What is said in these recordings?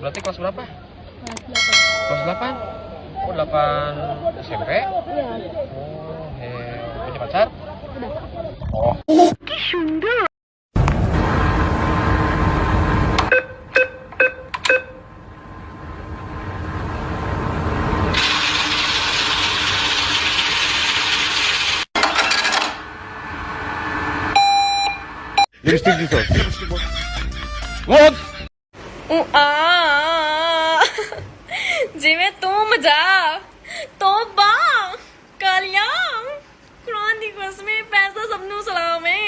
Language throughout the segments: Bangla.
Berarti kelas berapa? Kelas 8. Kelas 8? Oh, 8 SMP? Iya. Oh, punya pacar? Udah. Oh. Lipstick gitu. What? ਜਿਵੇਂ ਤੂੰ ਮਜਾ ਤੋਬਾ ਕਾਲੀਆਂ ਕੁਰਾਨ ਦੀ ਕਸਮੇ ਪੈਸਾ ਸਭ ਨੂੰ ਸਲਾਮੇ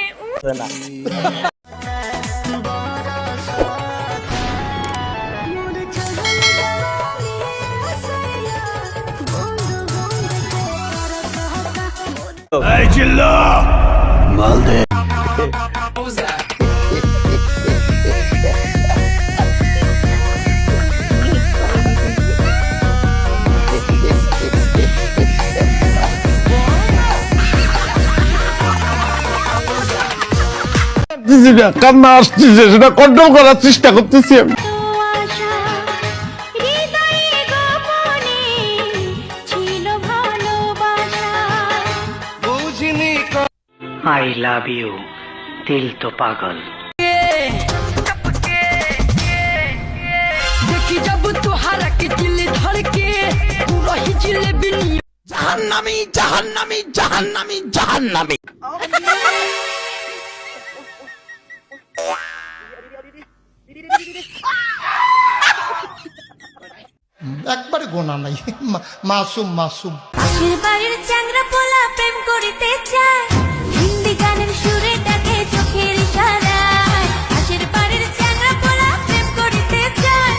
Hey Jilla! Malde. কান্না আসতেছে, সেটা কন্ট্রোল করার চেষ্টা করতেছি আমি। I love you, दिल तो पागल। देखी जब तुहारा के दिल धड़के पूरा ही जिलेबी जहन्नमी जहन्नमी जहन्नमी जहन्नमी। একবারে গোনা নাই, মাসুম মাসুম। পাশের বাড়ির চ্যাংড়া পোলা প্রেম করিতে চায়, হিন্দি গানের সুরে ডাকে চোখের ইশারায়। পাশের বাড়ির চ্যাংড়া পোলা প্রেম করিতে চায়,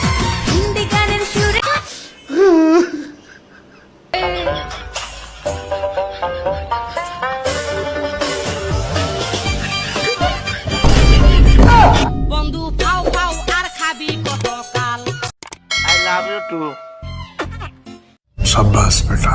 হিন্দি গানের সুরে। বন্ধু ফাও ফাও আর খাবি কতকাল I love you too. शाबाश बेटा।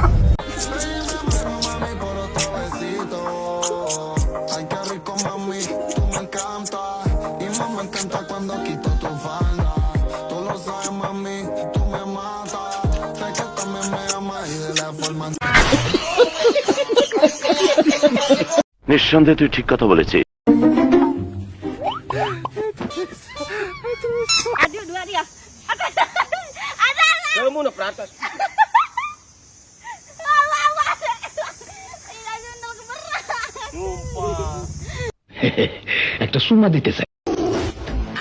নিঃসন্দেহে তুই ঠিক কথা বলেছিস। aduh dua dia Kamu nak peratas. একটা সুমা দিতে চাই।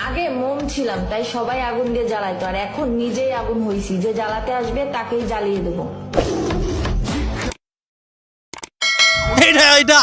আগে মোম ছিলাম তাই সবাই আগুন দিয়ে জ্বালাইতো, আর এখন নিজেই আগুন হইছি, যে জ্বালাতে আসবে তাকেই জ্বালিয়ে দেবো। এটা